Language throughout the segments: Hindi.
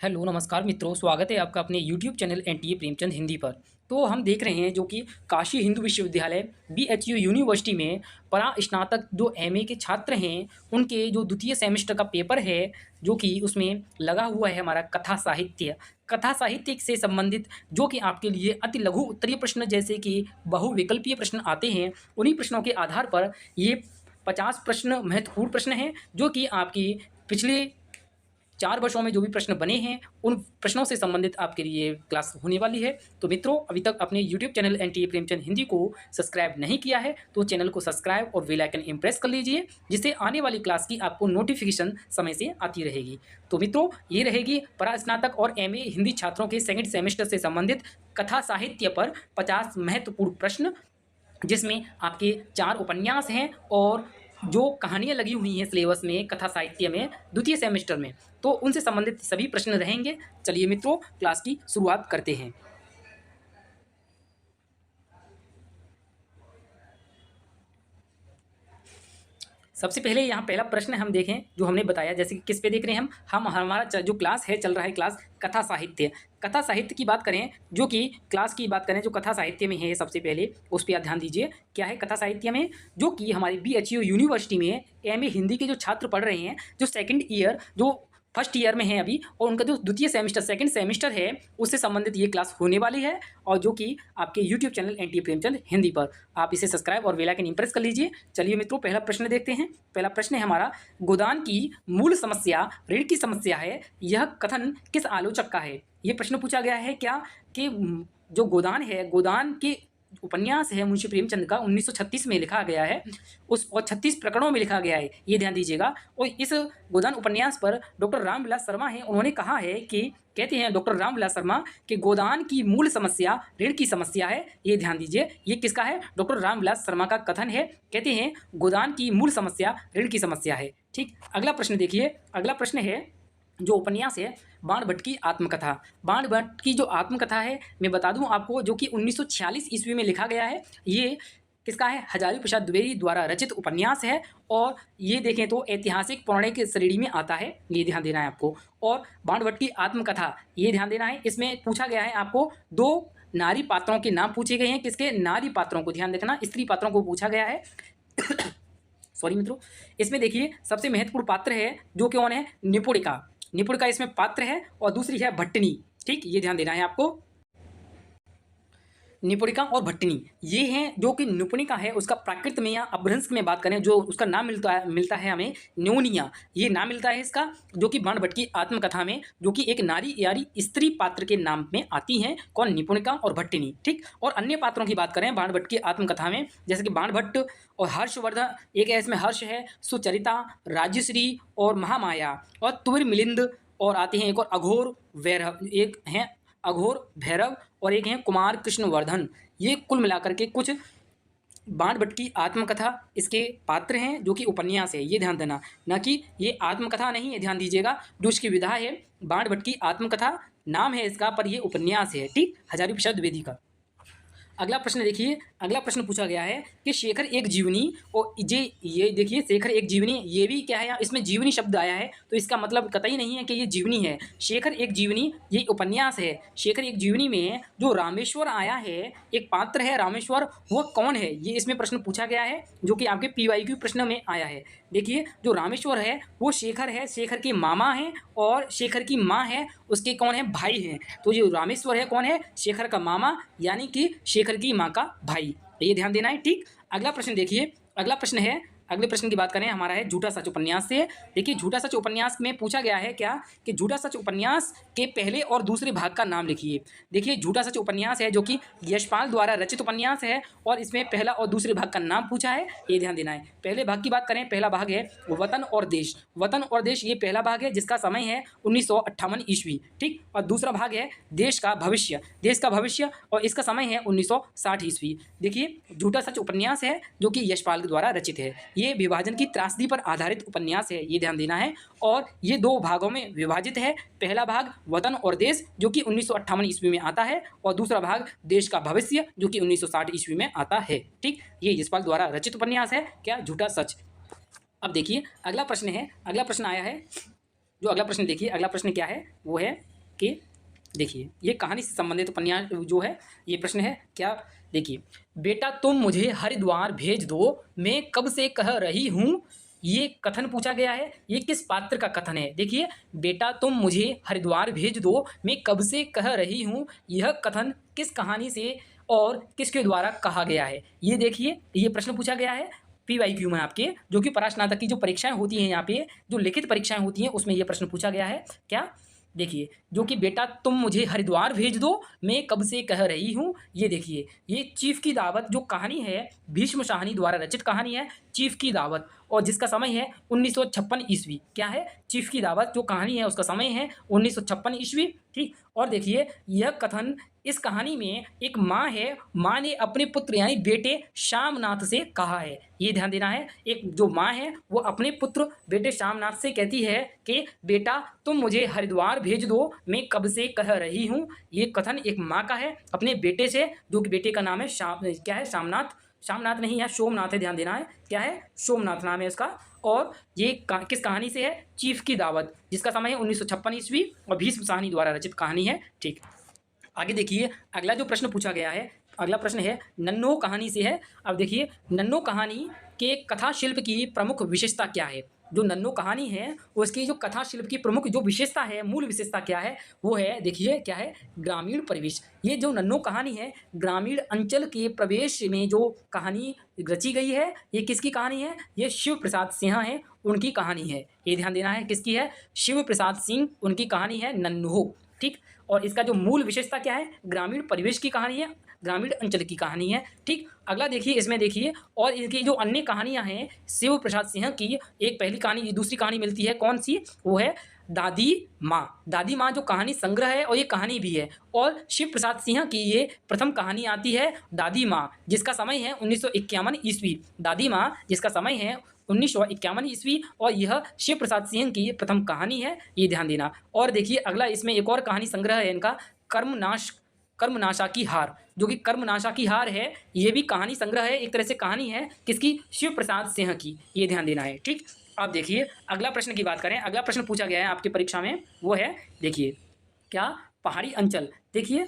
हेलो नमस्कार मित्रों, स्वागत है आपका अपने YouTube channel NTA Premchand Hindi पर। तो हम देख रहे हैं जो कि काशी हिंदू विश्वविद्यालय बीएचयू यूनिवर्सिटी में परा स्नातक जो एमए के छात्र हैं, उनके जो द्वितीय सेमेस्टर का पेपर है, जो कि उसमें लगा हुआ है हमारा कथा साहित्य। कथा साहित्य से संबंधित जो कि आपके लिए अति लघु उत्तरीय प्रश्न जैसे कि बहुविकल्पीय प्रश्न आते हैं, उन्हीं प्रश्नों के आधार पर ये 50 प्रश्न महत्वपूर्ण प्रश्न हैं, जो कि आपकी पिछले 4 वर्षों में जो भी प्रश्न बने हैं, उन प्रश्नों से संबंधित आपके लिए क्लास होने वाली है। तो मित्रों, अभी तक अपने YouTube channel NTA Premchand Hindi को सब्सक्राइब नहीं किया है, तो चैनल को सब्सक्राइब और बेल आइकन इम्प्रेस कर लीजिए, जिससे आने वाली क्लास की आपको नोटिफिकेशन समय से आती रहेगी। तो मित्रों, ये रहेगी परास्नातक और एमए हिंदी छात्रों के सेकंड सेमेस्टर से संबंधित कथा साहित्य पर 50 महत्वपूर्ण प्रश्न, जिसमें आपके 4 उपन्यास हैं और जो कहानियाँ लगी हुई हैं सिलेबस में कथा साहित्य में द्वितीय सेमेस्टर में, तो उनसे संबंधित सभी प्रश्न रहेंगे। चलिए मित्रों, क्लास की शुरुआत करते हैं। सबसे पहले यहाँ पहला प्रश्न हम देखें, जो हमने बताया, जैसे कि किस पे देख रहे हैं हम हमारा जो क्लास है चल रहा है क्लास कथा साहित्य। कथा साहित्य की बात करें, जो कि क्लास की बात करें जो कथा साहित्य में है, सबसे पहले उस पर आप ध्यान दीजिए। क्या है कथा साहित्य में? जो कि हमारी बीएचयू यूनिवर्सिटी में एमए हिंदी के जो छात्र पढ़ रहे हैं, जो सेकंड ईयर जो फर्स्ट ईयर में है अभी, और उनका जो द्वितीय सेमेस्टर सेकंड सेमेस्टर है, उससे संबंधित ये क्लास होने वाली है, और जो कि आपके YouTube channel NTA Premchand Hindi पर आप इसे सब्सक्राइब और बेल आइकन इम्प्रेस कर लीजिए। चलिए मित्रों, पहला प्रश्न देखते हैं। पहला प्रश्न है हमारा, गोदान की मूल समस्या ऋण की समस्या है, यह कथन किस आलोचक का है? ये प्रश्न पूछा गया है क्या कि जो गोदान है, गोदान के उपन्यास है मुंशी प्रेमचंद का, 1936 में लिखा गया है, उस और 36 प्रकरणों में लिखा गया है, ये ध्यान दीजिएगा। और इस गोदान उपन्यास पर डॉक्टर रामविलास शर्मा हैं, उन्होंने कहा है कि, कहते हैं डॉक्टर रामविलास शर्मा कि गोदान की मूल समस्या ऋण की समस्या है। ये ध्यान दीजिए, ये किसका है? डॉक्टर रामविलास शर्मा का कथन है। कहते हैं गोदान की मूल समस्या ऋण की समस्या है। ठीक, अगला प्रश्न देखिए। अगला प्रश्न है, जो उपन्यास है बाण भट्ट की आत्मकथा। बाण भट्ट की जो आत्मकथा है, मैं बता दूं आपको, जो कि 1946 ईस्वी में लिखा गया है। ये किसका है? हजारी प्रसाद द्विवेदी द्वारा रचित उपन्यास है, और ये देखें तो ऐतिहासिक पौराणिक श्रेणी में आता है, ये ध्यान देना है आपको। और बाण भट्ट की आत्मकथा, ये ध्यान देना है, इसमें पूछा गया है आपको 2 नारी पात्रों के नाम पूछे गए हैं। किसके? नारी पात्रों को, ध्यान रखना, स्त्री पात्रों को पूछा गया है। सॉरी मित्रों, इसमें देखिए सबसे महत्वपूर्ण पात्र है जो कि कौन है? निपुणिका। निपुणिका इसमें पात्र है, और दूसरी है भट्टिनी। ठीक, ये ध्यान देना है आपको। निपुणिका और भट्टिनी ये हैं। जो कि निपुणिका है, उसका प्राकृत में या अपभ्रंश में बात करें, जो उसका नाम मिलता है हमें न्योनिया, ये नाम मिलता है इसका, जो कि बाण भट्ट की आत्मकथा में, जो कि एक नारी यारी स्त्री पात्र के नाम में आती हैं। कौन? निपुणिका और भट्टिनी। ठीक, और अन्य पात्रों की बात करें बाण भट्ट की आत्मकथा में, जैसे कि बाण भट्ट और हर्षवर्धन, एक है इसमें हर्ष है, सुचरिता, राजश्री और महामाया, और तुवर मिलिंद, और आते हैं एक और अघोर वैरव, एक हैं अघोर भैरव, और एक हैं कुमार कृष्णवर्धन। ये कुल मिलाकर के कुछ बाण भट्ट की आत्मकथा इसके पात्र हैं, जो कि उपन्यास है, ये ध्यान देना, ना कि ये आत्मकथा नहीं है, ध्यान दीजिएगा। जो इसकी विधा है बाण भट्ट की आत्मकथा नाम है इसका, पर ये उपन्यास है। ठीक, हजारी प्रसाद द्विवेदी का। अगला प्रश्न देखिए। अगला प्रश्न पूछा गया है कि शेखर एक जीवनी, और ये देखिए शेखर एक जीवनी, ये भी क्या है? इसमें जीवनी शब्द आया है, तो इसका मतलब कतई नहीं है कि ये जीवनी है। शेखर एक जीवनी ये उपन्यास है। शेखर एक जीवनी में जो रामेश्वर आया है, एक पात्र है रामेश्वर, वह कौन है? ये इसमें प्रश्न पूछा गया है, जो कि आपके PYQ प्रश्न में आया है। देखिए, जो रामेश्वर है वो शेखर है, शेखर के मामा हैं, और शेखर की माँ है, उसके कौन है? भाई हैं। तो जो रामेश्वर है कौन है? शेखर का मामा, यानी कि शेखर की माँ का भाई, ये ध्यान देना है। ठीक, अगला प्रश्न देखिए। अगला प्रश्न है, अगले प्रश्न की बात करें, हमारा है झूठा सच उपन्यास से। देखिए, झूठा सच उपन्यास में पूछा गया है क्या कि झूठा सच उपन्यास के पहले और दूसरे भाग का नाम लिखिए। देखिए, झूठा सच उपन्यास है, जो कि यशपाल द्वारा रचित उपन्यास है, और इसमें पहला और दूसरे भाग का नाम पूछा है, ये ध्यान देना है। पहले भाग की बात करें, पहला भाग है वतन और देश। वतन और देश ये पहला भाग है, जिसका समय है 1958 ईस्वी। ठीक, और दूसरा भाग है देश का भविष्य, देश का भविष्य, और इसका समय है 1960 ईस्वी। देखिए, झूठा सच उपन्यास है, जो कि यशपाल द्वारा रचित है। ये विभाजन की त्रासदी पर आधारित उपन्यास है, ये ध्यान देना है, और ये 2 भागों में विभाजित है। पहला भाग वतन और देश, जो कि 1958 ईस्वी में आता है, और दूसरा भाग देश का भविष्य, जो कि 1960 ईस्वी में आता है। ठीक, ये यशपाल द्वारा रचित उपन्यास है, क्या? झूठा सच। अब देखिए अगला प्रश्न है, अगला प्रश्न आया है, जो अगला प्रश्न देखिए, अगला प्रश्न क्या है? वो है कि देखिए ये कहानी से संबंधित उपन्यास जो है ये प्रश्न है क्या। देखिए, बेटा तुम मुझे हरिद्वार भेज दो, मैं कब से कह रही हूँ, ये कथन पूछा गया है। ये किस पात्र का कथन है? देखिए, बेटा तुम मुझे हरिद्वार भेज दो, मैं कब से कह रही हूँ, यह कथन किस कहानी से और किसके द्वारा कहा गया है? ये देखिए, ये प्रश्न पूछा गया है PYQ में आपके, जो कि परास्नातक की जो परीक्षाएं होती हैं, यहाँ पे जो लिखित परीक्षाएं होती हैं उसमें ये प्रश्न पूछा गया है क्या। देखिए, जो कि बेटा तुम मुझे हरिद्वार भेज दो, मैं कब से कह रही हूँ। ये देखिए, ये चीफ की दावत जो कहानी है, भीष्म शाहनी द्वारा रचित कहानी है चीफ की दावत, और जिसका समय है 1956 ईस्वी। क्या है? चीफ की दावत जो कहानी है उसका समय है 1956 ईस्वी। ठीक, और देखिए यह कथन, इस कहानी में एक माँ है, माँ ने अपने पुत्र यानी बेटे श्यामनाथ से कहा है। ये ध्यान देना है, एक जो माँ है वो अपने पुत्र बेटे श्यामनाथ से कहती है कि बेटा तुम मुझे हरिद्वार भेज दो, मैं कब से कह रही हूँ। ये कथन एक माँ का है अपने बेटे से, जो कि बेटे का नाम है क्या है, श्यामनाथ। श्यामनाथ नहीं है, सोमनाथ है, ध्यान देना है। क्या है? सोमनाथ नाम है इसका। और ये किस कहानी से है? चीफ की दावत, जिसका समय है 1956 ईस्वी और भीष्म शाहनी द्वारा रचित कहानी है। ठीक, आगे देखिए अगला जो प्रश्न पूछा गया है, अगला प्रश्न है नन्नो कहानी से है। अब देखिए, नन्नो कहानी के कथा शिल्प की प्रमुख विशेषता क्या है? जो नन्नो कहानी है उसकी जो कथा शिल्प की प्रमुख जो विशेषता है, मूल विशेषता क्या है, वो है देखिए क्या है, ग्रामीण परिवेश। ये जो नन्नो कहानी है, ग्रामीण अंचल के प्रवेश में जो कहानी रची गई है, ये किसकी कहानी है? ये शिव प्रसाद सिंह है, उनकी कहानी है। ये ध्यान देना है, किसकी है? शिव प्रसाद सिंह, उनकी कहानी है नन्हो। ठीक, और इसका जो मूल विशेषता क्या है? ग्रामीण परिवेश की कहानी है, ग्रामीण अंचल की कहानी है। ठीक, अगला देखिए, इसमें देखिए और इनकी जो अन्य कहानियां हैं शिव प्रसाद सिंह की, एक पहली कहानी, दूसरी कहानी मिलती है कौन सी? वो है दादी माँ। दादी माँ जो कहानी संग्रह है और ये कहानी भी है, और शिव प्रसाद सिंह की ये प्रथम कहानी आती है दादी माँ, जिसका समय है 1951 ईस्वी। दादी माँ जिसका समय है 1951 ईस्वी, और यह शिव प्रसाद सिंह की प्रथम कहानी है, ये ध्यान देना। और देखिए अगला, इसमें एक और कहानी संग्रह है इनका, कर्मनाशा की हार, जो कि कर्मनाशा की हार है, ये भी कहानी संग्रह है, एक तरह से कहानी है किसकी? शिव प्रसाद सिंह की, ये ध्यान देना है। ठीक, अब देखिए अगला प्रश्न की बात करें, अगला प्रश्न पूछा गया है आपकी परीक्षा में, वो है देखिए क्या, पहाड़ी अंचल। देखिए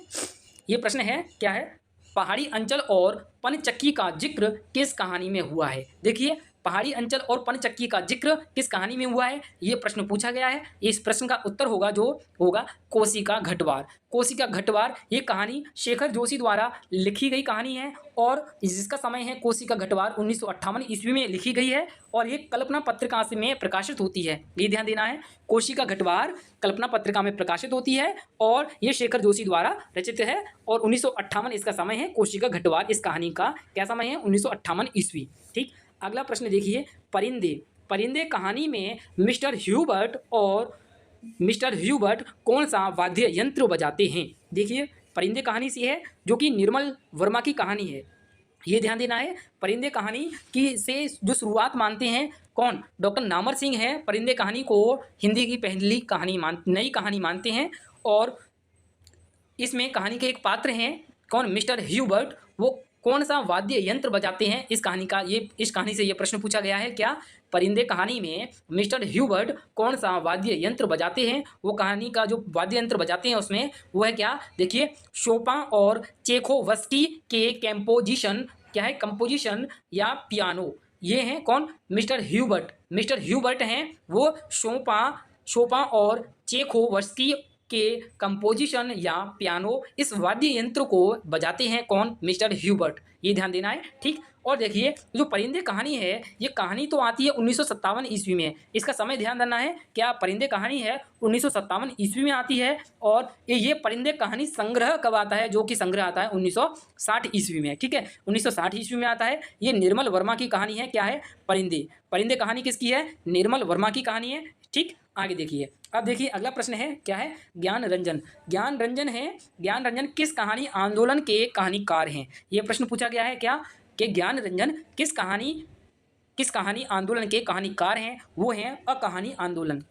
ये प्रश्न है क्या है, पहाड़ी अंचल और पनचक्की का जिक्र किस कहानी में हुआ है? देखिए, पहाड़ी अंचल और पनचक्की का जिक्र किस कहानी में हुआ है, ये प्रश्न पूछा गया है। इस प्रश्न का उत्तर होगा जो होगा कोसी का घटवार। कोसी का घटवार ये कहानी शेखर जोशी द्वारा लिखी गई कहानी है, और जिसका समय है कोसी का घटवार 1958 ईस्वी में लिखी गई है, और ये कल्पना पत्रिका से में प्रकाशित होती है। ये ध्यान देना है, कोसी का घटवार कल्पना पत्रिका में प्रकाशित होती है, और ये शेखर जोशी द्वारा रचित है, और 1958 इसका समय है कोसी का घटवार। इस कहानी का क्या समय है? 1958 ईस्वी। ठीक, अगला प्रश्न देखिए, परिंदे। परिंदे कहानी में मिस्टर ह्यूबर्ट कौन सा वाद्य यंत्र बजाते हैं? देखिए, परिंदे कहानी सी है, जो कि निर्मल वर्मा की कहानी है। ये ध्यान देना है, परिंदे कहानी की से जो शुरुआत मानते हैं कौन? डॉक्टर नामर सिंह है, परिंदे कहानी को हिंदी की पहली कहानी नई कहानी मानते हैं, और इसमें कहानी के एक पात्र हैं कौन? Mister Hubert. वो कौन सा वाद्य यंत्र बजाते हैं? इस कहानी से ये प्रश्न पूछा गया है क्या, परिंदे कहानी में मिस्टर ह्यूबर्ट कौन सा वाद्य यंत्र बजाते हैं? वो कहानी का जो वाद्य यंत्र बजाते हैं उसमें वो है क्या? देखिए, शोपा और चेखोवस्की के कंपोजिशन, क्या है? कंपोजिशन या पियानो, ये हैं कौन? Mister Hubert. मिस्टर ह्यूबर्ट हैं वो शोपा और चेखोवस्की के कंपोजिशन या पियानो, इस वाद्य यंत्र को बजाते हैं कौन? Mister Hubert. ये ध्यान देना है। ठीक, और देखिए जो परिंदे कहानी है, ये कहानी तो आती है 1957 ईस्वी में। इसका समय ध्यान देना है, क्या परिंदे कहानी है 1957 ईस्वी में आती है, और ये परिंदे कहानी संग्रह कब आता है? जो कि संग्रह आता है 1960 ईस्वी में। ठीक है, 1960 ईस्वी में आता है। ये निर्मल वर्मा की कहानी है। क्या है? परिंदे। परिंदे कहानी किसकी है? निर्मल वर्मा की कहानी है। ठीक, आगे देखिए, अब देखिए अगला प्रश्न है क्या है? ज्ञान रंजन। ज्ञान रंजन है, ज्ञान रंजन किस कहानी आंदोलन के कहानीकार हैं? ये प्रश्न पूछा गया है क्या, कि ज्ञान रंजन किस कहानी आंदोलन के कहानीकार हैं? वो हैं अकहानी आंदोलन।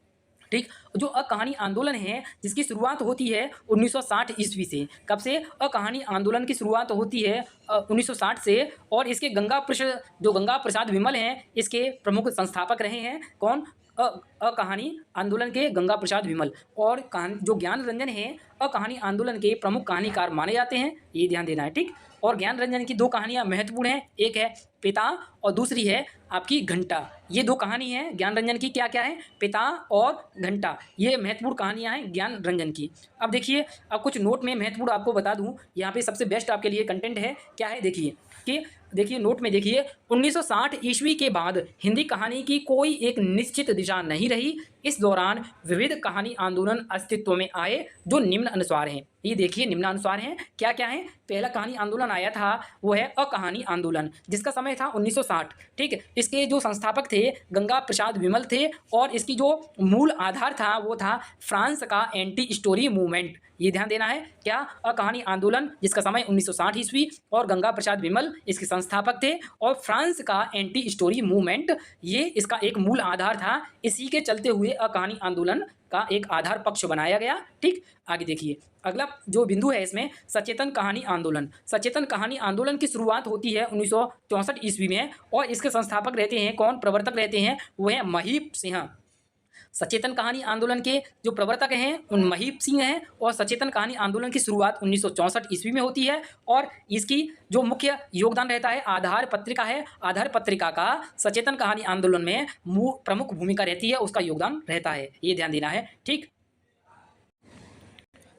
ठीक, जो अकहानी आंदोलन है जिसकी शुरुआत होती है 1960 ईस्वी से। कब से? अकहानी आंदोलन की शुरुआत होती है 1960 से, और इसके गंगा प्रसाद विमल हैं, इसके प्रमुख संस्थापक रहे हैं कौन? कहानी आंदोलन के गंगा प्रसाद विमल। और कहानी जो ज्ञान रंजन है कहानी आंदोलन के प्रमुख कहानीकार माने जाते हैं, ये ध्यान देना है, ठीक। और ज्ञान रंजन की दो कहानियां महत्वपूर्ण हैं, एक है पिता और दूसरी है आपकी घंटा। ये दो कहानी हैं ज्ञान रंजन की, क्या क्या है, पिता और घंटा, ये महत्वपूर्ण कहानियां हैं ज्ञान रंजन की। अब देखिए, अब कुछ नोट में महत्वपूर्ण आपको बता दूं, यहाँ पे सबसे बेस्ट आपके लिए कंटेंट है, क्या है देखिए कि देखिए नोट में देखिए 1960 ईस्वी के बाद हिंदी कहानी की कोई एक निश्चित दिशा नहीं रही। इस दौरान विविध कहानी आंदोलन अस्तित्व में आए जो निम्न अनुसार हैं। ये देखिए निम्न अनुसार हैं, क्या क्या है। पहला कहानी आंदोलन आया था वो है अकहानी आंदोलन, जिसका समय था 1960, ठीक है। इसके जो संस्थापक थे गंगा प्रसाद विमल थे और इसकी जो मूल आधार था वो था फ्रांस का एंटी स्टोरी मूवमेंट। ये ध्यान देना है, क्या, अकहानी आंदोलन जिसका समय 1960 ईस्वी और गंगा प्रसाद विमल इसके संस्थापक थे और फ्रांस का एंटी स्टोरी मूवमेंट ये इसका एक मूल आधार था। इसी के चलते हुए अकहानी आंदोलन का एक आधार पक्ष बनाया गया, ठीक। आगे देखिए अगला जो बिंदु है इसमें सचेतन कहानी आंदोलन। सचेतन कहानी आंदोलन की शुरुआत होती है 1964 ईस्वी में और इसके संस्थापक रहते हैं कौन, प्रवर्तक रहते हैं वो है महीप सिंह। सचेतन कहानी आंदोलन के जो प्रवर्तक हैं उन महीप सिंह हैं और सचेतन कहानी आंदोलन की शुरुआत 1964 ईस्वी में होती है और इसकी जो मुख्य योगदान रहता है आधार पत्रिका है, आधार पत्रिका का सचेतन कहानी आंदोलन में प्रमुख भूमिका रहती है, उसका योगदान रहता है, ये ध्यान देना है, ठीक।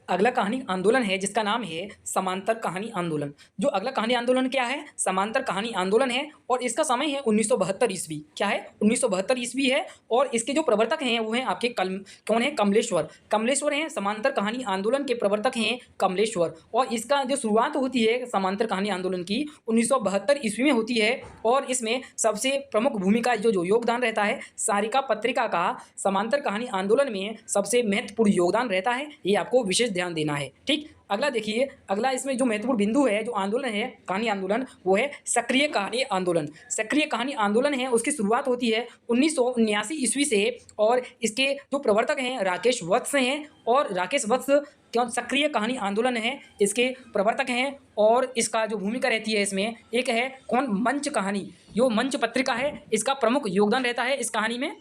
अगला कहानी आंदोलन है जिसका नाम है समांतर कहानी आंदोलन। जो अगला कहानी आंदोलन क्या है, समांतर कहानी आंदोलन है और इसका समय है 1972 ईस्वी। क्या है, 1972 ईस्वी है और इसके जो प्रवर्तक हैं वो हैं आपके कौन है, कमलेश्वर। कमलेश्वर हैं समांतर कहानी आंदोलन के प्रवर्तक हैं कमलेश्वर। और इसका जो शुरुआत होती है समांतर कहानी आंदोलन की 1972 ईस्वी में होती है और इसमें सबसे प्रमुख भूमिका जो योगदान रहता है सारिका पत्रिका का समांतर कहानी आंदोलन में सबसे महत्वपूर्ण योगदान रहता है, ये आपको विशेष ध्यान देना है, ठीक। अगला देखिए, अगला इसमें जो महत्वपूर्ण बिंदु है जो आंदोलन है कहानी आंदोलन वो है सक्रिय कहानी आंदोलन। सक्रिय कहानी आंदोलन है उसकी शुरुआत होती है 1979 ईस्वी से और इसके जो प्रवर्तक हैं राकेश वत्स हैं और राकेश वत्स क्यों सक्रिय कहानी आंदोलन है इसके प्रवर्तक हैं और इसका जो भूमिका रहती है इसमें एक है कौन, मंच कहानी, जो मंच पत्रिका है इसका प्रमुख योगदान रहता है इस कहानी में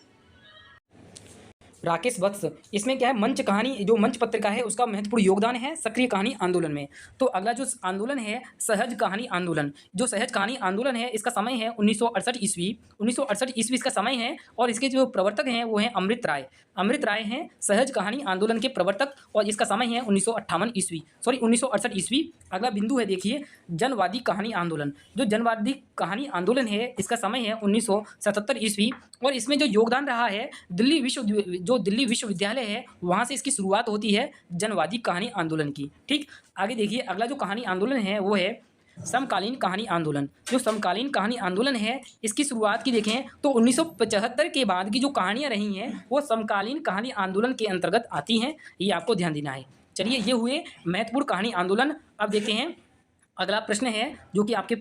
राकेश वत्स। इसमें क्या है, मंच कहानी जो मंच पत्रिका है उसका महत्वपूर्ण योगदान है सक्रिय कहानी आंदोलन में। तो अगला जो आंदोलन है सहज कहानी आंदोलन। जो सहज कहानी आंदोलन है इसका समय है 1968 ईस्वी। 1968 ईस्वी इसका समय है और इसके जो प्रवर्तक हैं वो हैं अमृत राय। अमृत राय हैं सहज कहानी आंदोलन के प्रवर्तक और इसका समय है 1958 ईस्वी, सॉरी 1968 ईस्वी। अगला बिंदु है देखिए जनवादी कहानी आंदोलन। जो जनवादी कहानी आंदोलन है इसका समय है 1977 ईस्वी और इसमें जो योगदान रहा है दिल्ली विश्वविद्यालय है वहाँ से इसकी शुरुआत होती है जनवादी कहानी आंदोलन की, ठीक। आगे देखिए अगला जो कहानी आंदोलन है वो है समकालीन कहानी आंदोलन। जो समकालीन कहानी आंदोलन है इसकी शुरुआत की देखें तो 1975 के बाद की जो कहानियाँ रही हैं वो समकालीन कहानी आंदोलन के अंतर्गत आती हैं, ये आपको ध्यान देना है। चलिए ये हुए महत्वपूर्ण कहानी आंदोलन। अब देखते हैं अगला प्रश्न है जो कि आपके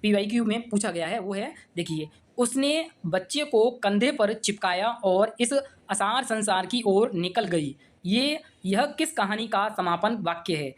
PYQ में पूछा गया है वो है देखिए, उसने बच्चे को कंधे पर चिपकाया और इस असार संसार की ओर निकल गई। यह किस कहानी का समापन वाक्य है।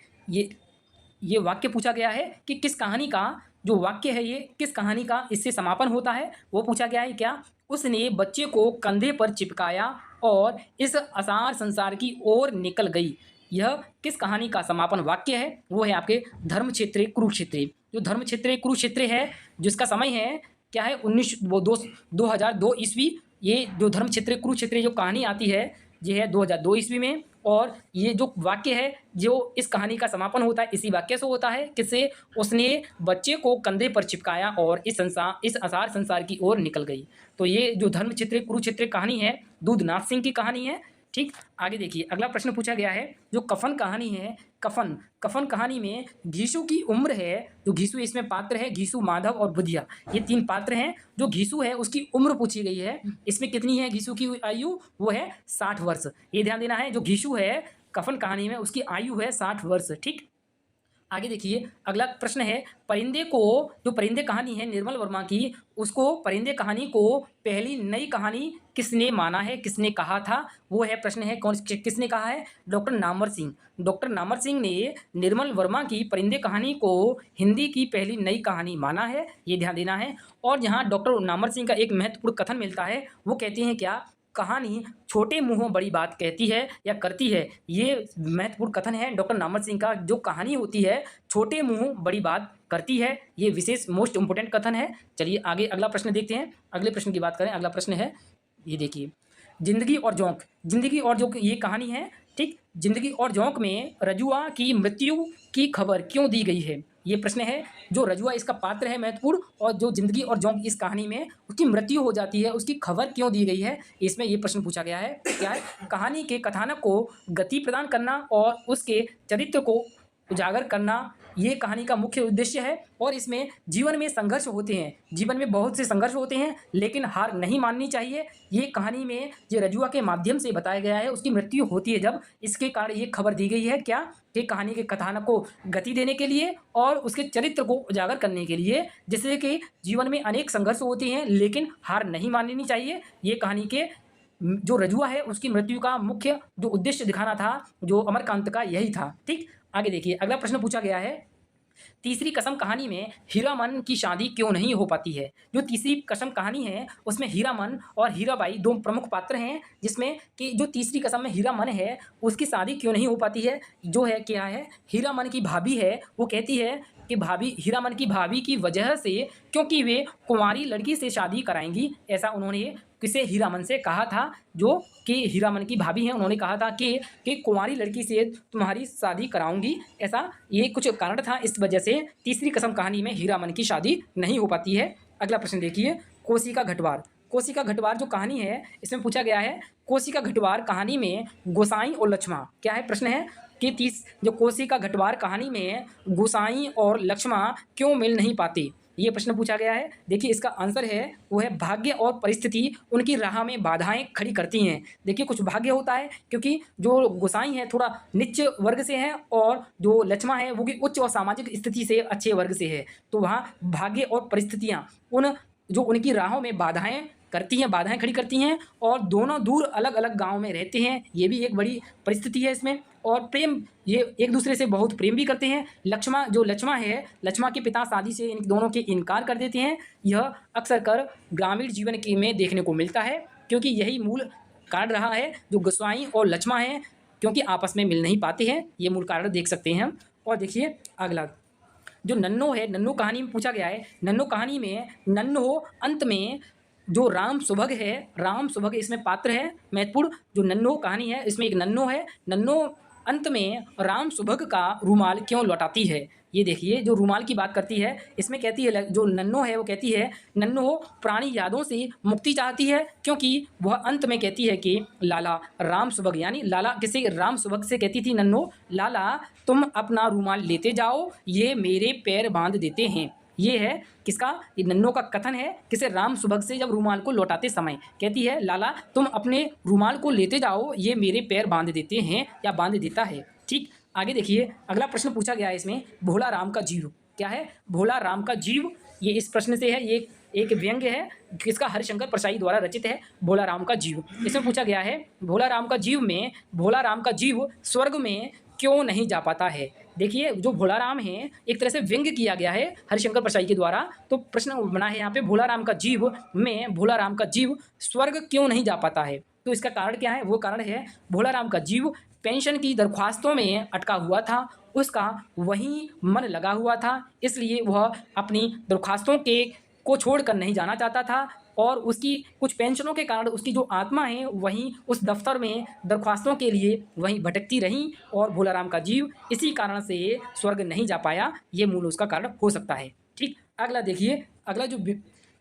ये वाक्य पूछा गया है कि किस कहानी का जो वाक्य है ये किस कहानी का इससे समापन होता है वो पूछा गया है। क्या, उसने बच्चे को कंधे पर चिपकाया और इस असार संसार की ओर निकल गई, यह किस कहानी का समापन वाक्य है वो है आपके धर्मक्षेत्र कुरुक्षेत्र। जो धर्मक्षेत्र कुरुक्षेत्र है जिसका समय है क्या है 2002 ईस्वी। ये जो धर्मक्षेत्र कुरुक्षेत्र जो कहानी आती है ये है 2002 ईस्वी में और ये जो वाक्य है जो इस कहानी का समापन होता है इसी वाक्य से होता है, किससे, उसने बच्चे को कंधे पर चिपकाया और इस असार संसार की ओर निकल गई। तो ये जो धर्मक्षेत्र कुरुक्षेत्र कहानी है दूधनाथ सिंह की कहानी है, ठीक। आगे देखिए अगला प्रश्न पूछा गया है जो कफन कहानी है। कफन कहानी में घीसू की उम्र है, जो घीसू इसमें पात्र है घीसू, माधव और बुधिया, ये 3 पात्र हैं। जो घीसू है उसकी उम्र पूछी गई है, इसमें कितनी है घीसू की आयु, वो है 60 वर्ष। ये ध्यान देना है, जो घीसू है कफन कहानी में उसकी आयु है 60 वर्ष, ठीक। आगे देखिए अगला प्रश्न है परिंदे को, जो परिंदे कहानी है निर्मल वर्मा की, उसको परिंदे कहानी को पहली नई कहानी किसने माना है, किसने कहा था, वो है प्रश्न है कौन किसने कहा है, डॉक्टर नामवर सिंह। डॉक्टर नामवर सिंह ने निर्मल वर्मा की परिंदे कहानी को हिंदी की पहली नई कहानी माना है, ये ध्यान देना है। और यहाँ डॉक्टर नामवर सिंह का एक महत्वपूर्ण कथन मिलता है, वो कहते हैं क्या कहानी छोटे मुंहों बड़ी बात कहती है या करती है। ये महत्वपूर्ण कथन है डॉक्टर नामवर सिंह का। जो कहानी होती है छोटे मुंहों बड़ी बात करती है, ये विशेष मोस्ट इंपोर्टेंट कथन है। चलिए आगे अगला प्रश्न देखते हैं। अगले प्रश्न की बात करें। अगला प्रश्न है, ये देखिए, जिंदगी और जोंक। जिंदगी और जोंक ये कहानी है, ठीक। जिंदगी और जोंक में रजुआ की मृत्यु की खबर क्यों दी गई है, ये प्रश्न है। जो रजुआ इसका पात्र है महत्वपूर्ण, और जो जिंदगी और जोंक इस कहानी में उसकी मृत्यु हो जाती है, उसकी खबर क्यों दी गई है, इसमें ये प्रश्न पूछा गया है। क्या है? कहानी के कथानक को गति प्रदान करना और उसके चरित्र को उजागर करना, ये कहानी का मुख्य उद्देश्य है। और इसमें जीवन में संघर्ष होते हैं, जीवन में बहुत से संघर्ष होते हैं, लेकिन हार नहीं माननी चाहिए। ये कहानी में ये रजुआ के माध्यम से बताया गया है। उसकी मृत्यु होती है जब, इसके कारण ये खबर दी गई है। क्या? कि कहानी के कथानक को गति देने के लिए और उसके चरित्र को उजागर करने के लिए, जिससे कि जीवन में अनेक संघर्ष होते हैं, लेकिन हार नहीं माननी चाहिए। ये कहानी के जो रजुआ है उसकी मृत्यु का मुख्य जो उद्देश्य दिखाना था, जो अमरकांत का यही था, ठीक। आगे देखिए, अगला प्रश्न पूछा गया है, तीसरी कसम कहानी में हीरामन की शादी क्यों नहीं हो पाती है। जो तीसरी कसम कहानी है उसमें हीरामन और हीराबाई दो प्रमुख पात्र हैं, जिसमें कि जो तीसरी कसम में हीरामन है उसकी शादी क्यों नहीं हो पाती है। जो है क्या है, हीरामन की भाभी है, वो कहती है कि भाभी, हीरामन की भाभी की वजह से, क्योंकि वे कुंवारी लड़की से शादी कराएंगी, ऐसा उन्होंने किसे, हीरामन से कहा था। जो कि हीरामन की भाभी हैं, उन्होंने कहा था कि कुंवारी लड़की से तुम्हारी शादी कराऊंगी, ऐसा ये कुछ कारण था। इस वजह से तीसरी कसम कहानी में हीरामन की शादी नहीं हो पाती है। अगला प्रश्न देखिए, कोसी का घटवार। कोसी का घटवार जो कहानी है इसमें पूछा गया है, कोसी का घटवार कहानी में गोसाई और लक्ष्मण, क्या है प्रश्न है कि जो कोसी का घटवार कहानी में गोसाई और लक्ष्मण क्यों मिल नहीं पाते, ये प्रश्न पूछा गया है। देखिए इसका आंसर है, वो है भाग्य और परिस्थिति उनकी राह में बाधाएं खड़ी करती हैं। देखिए कुछ भाग्य होता है, क्योंकि जो गोसाई है थोड़ा नीच वर्ग से है, और जो लक्ष्मण है वो कि उच्च और सामाजिक स्थिति से अच्छे वर्ग से है। तो वहाँ भाग्य और परिस्थितियाँ जो उनकी राहों में बाधाएं करती हैं, बाधाएं खड़ी करती हैं, और दोनों दूर अलग अलग गांव में रहते हैं, ये भी एक बड़ी परिस्थिति है इसमें। और प्रेम, ये एक दूसरे से बहुत प्रेम भी करते हैं। लक्ष्मण है, लक्ष्मण के पिता शादी से इन दोनों के इनकार कर देते हैं। यह अक्सर कर ग्रामीण जीवन के में देखने को मिलता है, क्योंकि यही मूल कारण रहा है, जो गोसाई और लक्ष्मण हैं क्योंकि आपस में मिल नहीं पाते हैं, ये मूल कारण देख सकते हैं हम। और देखिए अगला जो नन्नो है, नन्नो कहानी में पूछा गया है। नन्नो कहानी में नन्नो अंत में जो राम सुभग है, राम सुभग इसमें पात्र है महत्वपूर्ण। जो नन्नो कहानी है इसमें एक नन्नो है, नन्नो अंत में राम सुभग का रूमाल क्यों लौटाती है। ये देखिए जो रूमाल की बात करती है इसमें कहती है, जो नन्नो है वो कहती है, नन्नो पुरानी यादों से मुक्ति चाहती है, क्योंकि वह अंत में कहती है कि लाला राम सुभग, यानी लाला किसे, राम सुभग से कहती थी नन्नो, लाला तुम अपना रूमाल लेते जाओ, ये मेरे पैर बांध देते हैं। ये है किसका, ये नन्नो का कथन है, किसे, राम सुभग से जब रूमाल को लौटाते समय कहती है, लाला तुम अपने रूमाल को लेते जाओ, ये मेरे पैर बांध देते हैं या बांध देता है, ठीक। आगे देखिए अगला प्रश्न पूछा गया है इसमें, भोला राम का जीव, क्या है, भोला राम का जीव, ये इस प्रश्न से है, ये एक व्यंग्य है, किसका, हरिशंकर परसाई द्वारा रचित है, भोला राम का जीव। इसमें पूछा गया है, भोला राम का जीव में, भोला राम का जीव स्वर्ग में क्यों नहीं जा पाता है। देखिए जो भोला राम है एक तरह से व्यंग्य किया गया है हरिशंकर परसाई के द्वारा, तो प्रश्न बना है यहाँ पे, भोला राम का जीव में भोला राम का जीव स्वर्ग क्यों नहीं जा पाता है। तो इसका कारण क्या है, वो कारण है, भोला राम का जीव पेंशन की दरख्वास्तों में अटका हुआ था, उसका वहीं मन लगा हुआ था, इसलिए वह अपनी दरख्वास्तों को छोड़कर नहीं जाना चाहता था, और उसकी कुछ पेंशनों के कारण उसकी जो आत्मा है वहीं उस दफ्तर में दरख्वास्तों के लिए वहीं भटकती रही, और भोला राम का जीव इसी कारण से स्वर्ग नहीं जा पाया, ये मूल उसका कारण हो सकता है, ठीक। अगला देखिए, अगला जो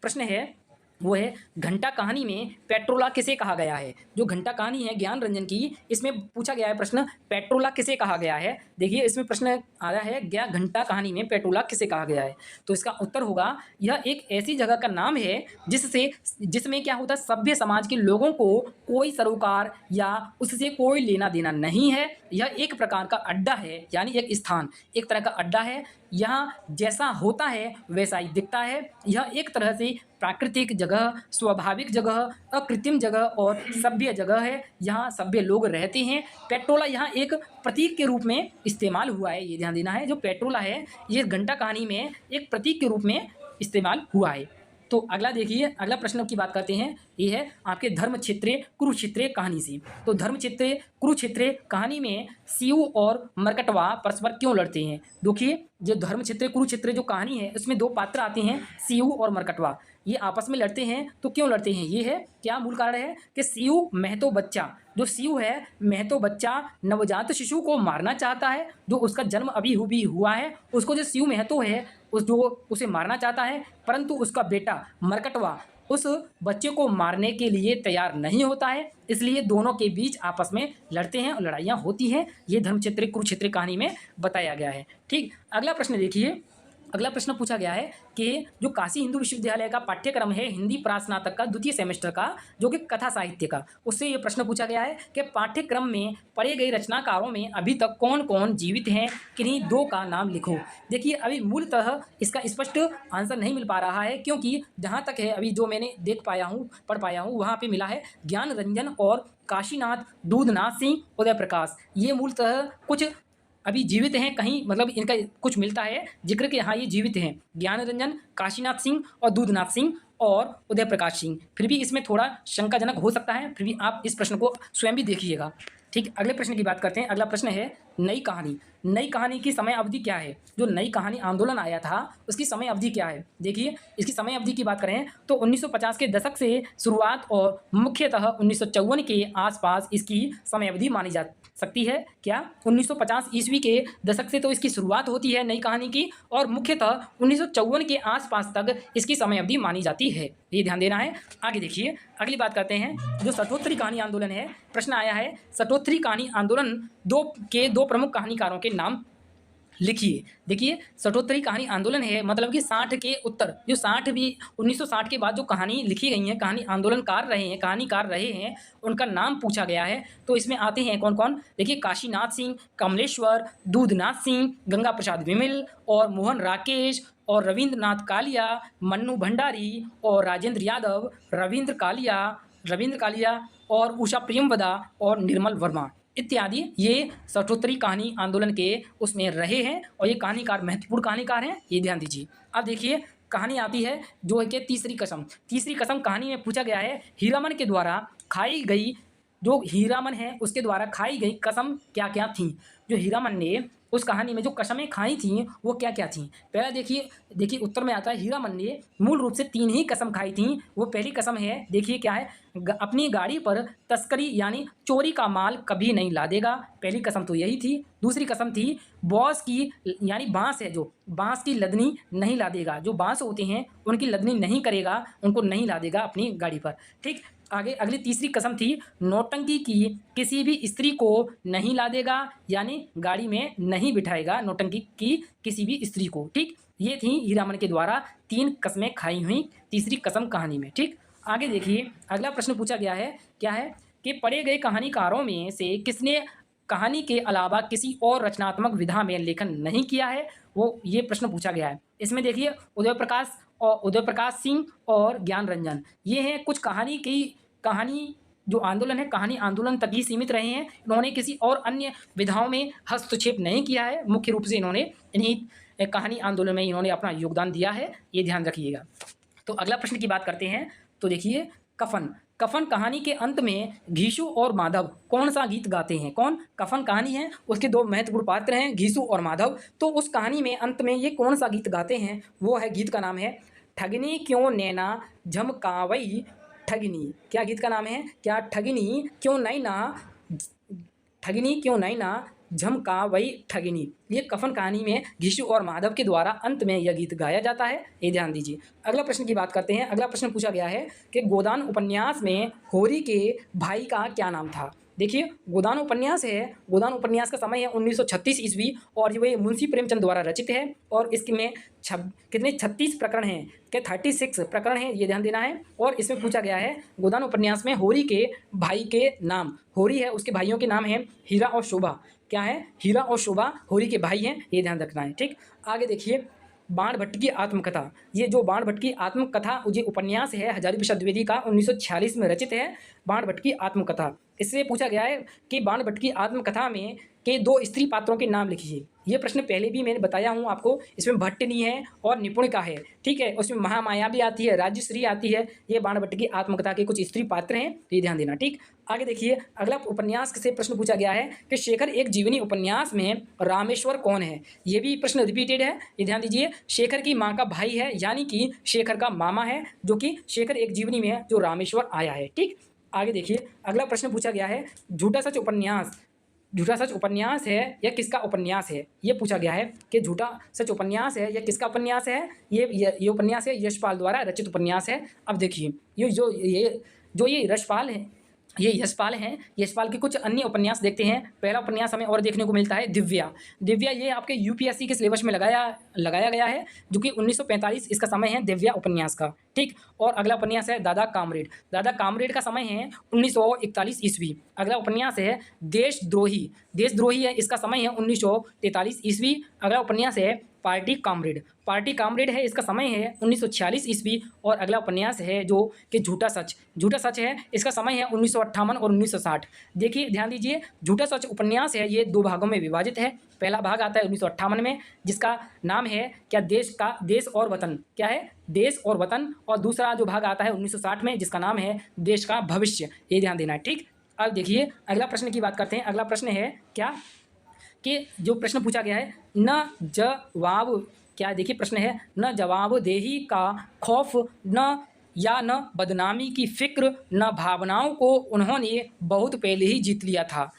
प्रश्न है वो है, घंटा कहानी में पेट्रोला किसे कहा गया है। जो घंटा कहानी है ज्ञान रंजन की, इसमें पूछा गया है प्रश्न, पेट्रोला किसे कहा गया है। देखिए इसमें प्रश्न आया है, घंटा कहानी में पेट्रोला किसे कहा गया है, तो इसका उत्तर होगा, यह एक ऐसी जगह का नाम है जिसमें क्या होता है, सभ्य समाज के लोगों को कोई सरोकार या उससे कोई लेना देना नहीं है। यह एक प्रकार का अड्डा है, यानी एक स्थान, एक तरह का अड्डा है। यहाँ जैसा होता है वैसा ही दिखता है। यह एक तरह से प्राकृतिक जगह, स्वाभाविक जगह, अकृत्रिम जगह और सभ्य जगह है। यहाँ सभ्य लोग रहते हैं। पेट्रोला यहाँ एक प्रतीक के रूप में इस्तेमाल हुआ है, ये ध्यान देना है। जो पेट्रोला है ये घंटा कहानी में एक प्रतीक के रूप में इस्तेमाल हुआ है। तो अगला देखिए, अगला प्रश्न की बात करते हैं, ये है आपके धर्मक्षेत्रे कुरुक्षेत्रे कहानी से। तो धर्मक्षेत्रे कुरुक्षेत्रे कहानी में शिव और मर्कटवा परस्पर क्यों लड़ते हैं? देखिए, जो धर्मक्षेत्रे कुरुक्षेत्रे जो कहानी है उसमें दो पात्र आते हैं, शिव और मर्कटवा। ये आपस में लड़ते हैं, तो क्यों लड़ते हैं? ये है क्या मूल कारण है कि शिव महतो बच्चा, जो शिव है महतो बच्चा नवजात शिशु को मारना चाहता है, जो उसका जन्म अभी हुआ है, उसको जो शिव महतो है उस जो उसे मारना चाहता है, परंतु उसका बेटा मर्कटवा उस बच्चे को मारने के लिए तैयार नहीं होता है, इसलिए दोनों के बीच आपस में लड़ते हैं और लड़ाइयाँ होती हैं। ये धर्मक्षेत्र कुरुक्षेत्र कहानी में बताया गया है। ठीक, अगला प्रश्न देखिए, अगला प्रश्न पूछा गया है कि जो काशी हिंदू विश्वविद्यालय का पाठ्यक्रम है हिंदी प्रास्नातक का द्वितीय सेमेस्टर का, जो कि कथा साहित्य का, उससे ये प्रश्न पूछा गया है कि पाठ्यक्रम में पढ़े गए रचनाकारों में अभी तक कौन कौन जीवित हैं, किन्हीं दो का नाम लिखो। देखिए, अभी मूलतः इसका स्पष्ट आंसर नहीं मिल पा रहा है, क्योंकि जहाँ तक है अभी जो मैंने देख पाया हूँ, पढ़ पाया हूँ, वहाँ पर मिला है ज्ञान रंजन और काशीनाथ, दूधनाथ सिंह, उदय प्रकाश। ये मूलतः कुछ अभी जीवित हैं, कहीं मतलब इनका कुछ मिलता है जिक्र के हाँ ये जीवित हैं, ज्ञान रंजन, काशीनाथ सिंह और दूधनाथ सिंह और उदय प्रकाश सिंह। फिर भी इसमें थोड़ा शंकाजनक हो सकता है, फिर भी आप इस प्रश्न को स्वयं भी देखिएगा। ठीक, अगले प्रश्न की बात करते हैं। अगला प्रश्न है नई कहानी। नई कहानी की समय अवधि क्या है? जो नई कहानी आंदोलन आया था उसकी समय अवधि क्या है? देखिए, इसकी समय अवधि की बात करें तो 1950 के दशक से शुरुआत और मुख्यतः 1954 के आसपास इसकी समय अवधि मानी जा सकती है। क्या 1950 ईस्वी के दशक से तो इसकी शुरुआत होती है नई कहानी की, और मुख्यतः 1954 के आसपास तक इसकी समय अवधि मानी जाती है, ये ध्यान देना है। आगे देखिए, अगली बात करते हैं जो शतोत्तरी कहानी आंदोलन है। प्रश्न आया है शतोत्तरी कहानी आंदोलन दो प्रमुख कहानीकारों के नाम लिखिए। देखिए, शतोत्तरी कहानी आंदोलन है मतलब कि 60 के उत्तर, जो 60 भी 1960 के बाद जो कहानी लिखी गई हैं, कहानी आंदोलनकार रहे हैं, कहानीकार रहे हैं, उनका नाम पूछा गया है। तो इसमें आते हैं कौन कौन? देखिए, काशीनाथ सिंह, कमलेश्वर, दूधनाथ सिंह, गंगा प्रसाद विमिल और मोहन राकेश और रविंद्रनाथ कालिया, मन्नू भंडारी और राजेंद्र यादव, रविंद्र कालिया और उषा प्रेमवदा और निर्मल वर्मा इत्यादि, ये शतोत्तरी कहानी आंदोलन के उसमें रहे हैं और ये कहानीकार महत्वपूर्ण कहानीकार हैं, ये ध्यान दीजिए। अब देखिए, कहानी आती है जो है कि तीसरी कसम। तीसरी कसम कहानी में पूछा गया है हीरामन के द्वारा खाई गई, जो हीरामन है उसके द्वारा खाई गई कसम क्या क्या थी? जो हीरामन ने उस कहानी में जो कसमें खाई थी वो क्या क्या थी? पहला देखिए उत्तर में आता है हीरामन ने मूल रूप से 3 ही कसम खाई थी। वो पहली कसम है, देखिए क्या है, अपनी गाड़ी पर तस्करी यानी चोरी का माल कभी नहीं लादेगा, पहली कसम तो यही थी। दूसरी कसम थी बॉस की यानी बांस है, जो बांस की लदनी नहीं लादेगा, जो बांस होते हैं उनकी लदनी नहीं करेगा, उनको नहीं लादेगा अपनी गाड़ी पर। ठीक, आगे अगली तीसरी कसम थी नौटंकी की किसी भी स्त्री को नहीं लादेगा, यानी गाड़ी में नहीं बिठाएगा नौटंकी की किसी भी स्त्री को। ठीक, ये थी हीरामन के द्वारा 3 कस्में खाई हुई तीसरी कसम कहानी में। ठीक, आगे देखिए, अगला प्रश्न पूछा गया है, क्या है कि पढ़े गए कहानीकारों में से किसने कहानी के अलावा किसी और रचनात्मक विधा में लेखन नहीं किया है, वो ये प्रश्न पूछा गया है। इसमें देखिए उदय प्रकाश सिंह और ज्ञान रंजन, ये हैं कुछ कहानी जो आंदोलन है, कहानी आंदोलन तक ही सीमित रहे हैं, इन्होंने किसी और अन्य विधाओं में हस्तक्षेप नहीं किया है, मुख्य रूप से इन्होंने इन्हीं कहानी आंदोलन में इन्होंने अपना योगदान दिया है, ये ध्यान रखिएगा। तो अगला प्रश्न की बात करते हैं, तो देखिए कफन कहानी के अंत में घीसू और माधव कौन सा गीत गाते हैं? कौन? कफन कहानी है, उसके 2 महत्वपूर्ण पात्र हैं घीसू और माधव। तो उस कहानी में अंत में ये कौन सा गीत गाते हैं? वो है, गीत का नाम है ठगनी क्यों नैना झमकावई ठगनी। क्या गीत का नाम है? क्या ठगनी क्यों नैना झमकावई ठगिनी। ये कफन कहानी में घीसू और माधव के द्वारा अंत में यह गीत गाया जाता है, ये ध्यान दीजिए। अगला प्रश्न की बात करते हैं। अगला प्रश्न पूछा गया है कि गोदान उपन्यास में होरी के भाई का क्या नाम था? देखिए, गोदान उपन्यास है, गोदान उपन्यास का समय है 1936 ईस्वी और ये मुंशी प्रेमचंद द्वारा रचित है और इसमें कितने 36 प्रकरण हैं, क्या 36 प्रकरण हैं, ये ध्यान देना है। और इसमें पूछा गया है गोदान उपन्यास में होरी के भाई के नाम, होरी है उसके भाइयों के नाम हैं हीरा और शोभा। क्या है? हीरा और शोभा होरी के भाई हैं, ये ध्यान रखना है। ठीक, आगे देखिए, बाण भट्ट की आत्मकथा। ये जो बाण भट्ट की आत्मकथा ये उपन्यास है हजारी प्रसाद द्विवेदी का 1946 में रचित है, बाण भट्ट की आत्मकथा। इससे पूछा गया है कि बाणभट्ट की आत्मकथा में के 2 स्त्री पात्रों के नाम लिखिए। ये प्रश्न पहले भी मैंने बताया हूँ आपको, इसमें भट्टिनी है और निपुणिका है, ठीक है। उसमें महामाया भी आती है, राज्यश्री आती है। ये बाणभट्ट की आत्मकथा के कुछ स्त्री पात्र हैं, ये ध्यान देना, ठीक। आगे देखिए, अगला उपन्यास से प्रश्न पूछा गया है कि शेखर एक जीवनी उपन्यास में रामेश्वर कौन है। ये भी प्रश्न रिपीटेड है, ये ध्यान दीजिए। शेखर की माँ का भाई है, यानी कि शेखर का मामा है, जो कि शेखर एक जीवनी में है, जो रामेश्वर आया है, ठीक। आगे देखिए, अगला प्रश्न पूछा गया है, झूठा सच उपन्यास, झूठा सच उपन्यास है या किसका उपन्यास है। ये पूछा गया है कि झूठा सच उपन्यास है या किसका उपन्यास है। ये उपन्यास है यशपाल द्वारा रचित उपन्यास है। अब देखिए, ये यशपाल है, ये यशपाल हैं। यशपाल के कुछ अन्य उपन्यास देखते हैं। पहला उपन्यास हमें और देखने को मिलता है दिव्या। दिव्या ये आपके यूपीएससी के सिलेबस में लगाया गया है, जो कि 1945 इसका समय है दिव्या उपन्यास का, ठीक। और अगला उपन्यास है दादा कामरेड। दादा कामरेड का समय है 1941 ईस्वी। अगला उपन्यास है देशद्रोही। देशद्रोही है, इसका समय है 1943 ईस्वी। अगला उपन्यास है पार्टी कामरेड। पार्टी कामरेड है, इसका समय है 1946 ईस्वी। और अगला उपन्यास है जो कि झूठा सच। झूठा सच है, इसका समय है 1958 और 1960। देखिए, ध्यान दीजिए, झूठा सच उपन्यास है, ये 2 भागों में विभाजित है। पहला भाग आता है 1958 में, जिसका नाम है क्या, देश और वतन, क्या है, देश और वतन। और दूसरा जो भाग आता है 1960 में, जिसका नाम है देश का भविष्य। ये ध्यान देना है, ठीक। अब देखिए, अगला प्रश्न की बात करते हैं। अगला प्रश्न है क्या कि जो प्रश्न पूछा गया है, न जवाब, क्या, देखिए प्रश्न है, न जवाबदेही का खौफ, न बदनामी की फिक्र, न भावनाओं को उन्होंने बहुत पहले ही जीत लिया था,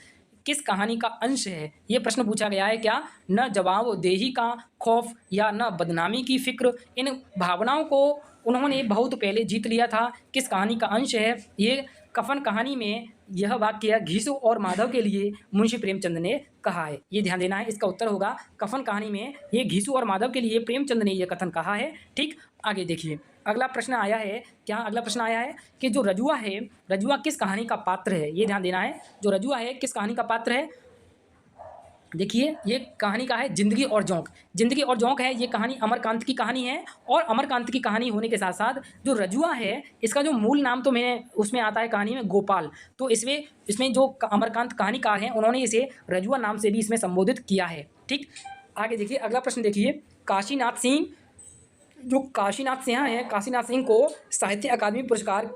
किस कहानी का अंश है। ये प्रश्न पूछा गया है, क्या, न जवाबदेही का खौफ या न बदनामी की फिक्र, इन भावनाओं को उन्होंने बहुत पहले जीत लिया था, किस कहानी का अंश है। ये कफन कहानी में यह वाक्य घीसू और माधव के लिए मुंशी प्रेमचंद ने कहा है। ये ध्यान देना है, इसका उत्तर होगा कफन कहानी में ये घीसू और माधव के लिए प्रेमचंद ने यह कथन कहा है, ठीक। आगे देखिए, अगला प्रश्न आया है, क्या, अगला प्रश्न आया है कि जो रजुआ है, रजुआ किस कहानी का पात्र है। ये ध्यान देना है, जो रजुआ है किस कहानी का पात्र है। देखिए, ये कहानी का है जिंदगी और जोंक। जिंदगी और जोंक है, ये कहानी अमरकांत की कहानी है। और अमरकांत की कहानी होने के साथ साथ जो रजुआ है, इसका जो मूल नाम तो मैंने उसमें आता है कहानी में गोपाल। तो इसमें जो अमरकांत कहानीकार हैं, उन्होंने इसे रजुआ नाम से भी इसमें संबोधित किया है, ठीक। आगे देखिए, अगला प्रश्न देखिए, काशीनाथ सिंह, जो काशीनाथ सिंह हैं, काशीनाथ सिंह को साहित्य अकादमी पुरस्कार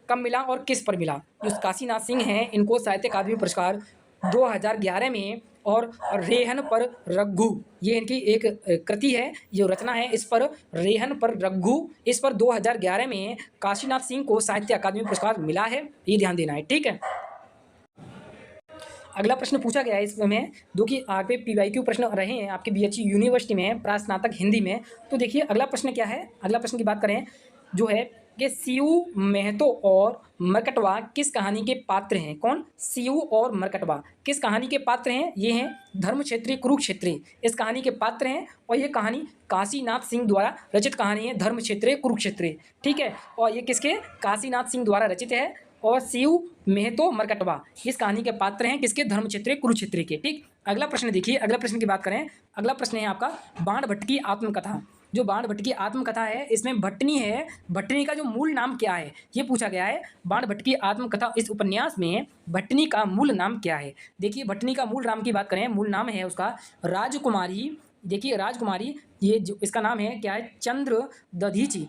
कब मिला और किस पर मिला। जो काशीनाथ सिंह हैं, इनको साहित्य अकादमी पुरस्कार 2011 में, और रेहन पर रघु, ये इनकी एक कृति है, जो रचना है, इस पर रेहन पर रघु, इस पर 2011 में काशीनाथ सिंह को साहित्य अकादमी पुरस्कार मिला है। ये ध्यान देना है, ठीक है। अगला प्रश्न पूछा गया है इसमें, जो कि आगे PYQ प्रश्न रहे हैं आपके BHU यूनिवर्सिटी में, प्रास्नातक हिंदी में। तो देखिए, अगला प्रश्न क्या है। अगला प्रश्न की बात करें, जो है कि सीयू महतो और मरकटवा किस कहानी के पात्र हैं। कौन, सीयू और मरकटवा किस कहानी के पात्र हैं। ये हैं धर्मक्षेत्री कुरुक्षेत्री, इस कहानी के पात्र हैं। और ये कहानी काशीनाथ सिंह द्वारा रचित कहानी है, धर्मक्षेत्री कुरुक्षेत्री, ठीक है। और ये किसके, काशीनाथ सिंह द्वारा रचित है। और सीयू महतो मरकटवा इस कहानी के पात्र हैं, किसके, धर्मक्षेत्री कुरुक्षेत्री के, ठीक। अगला प्रश्न देखिए, अगला प्रश्न की बात करें। अगला प्रश्न है आपका बाणभट्ट की आत्मकथा। जो बाणभट्ट की आत्मकथा है, इसमें भट्टनी है, भट्टनी का जो मूल नाम क्या है, ये पूछा गया है। बाणभट्ट की आत्मकथा, इस उपन्यास में भट्टनी का मूल नाम क्या है। देखिए, भट्टनी का मूल नाम की बात करें, मूल नाम है उसका राजकुमारी। देखिए, राजकुमारी, ये जो इसका नाम है क्या है, चंद्र दधीची।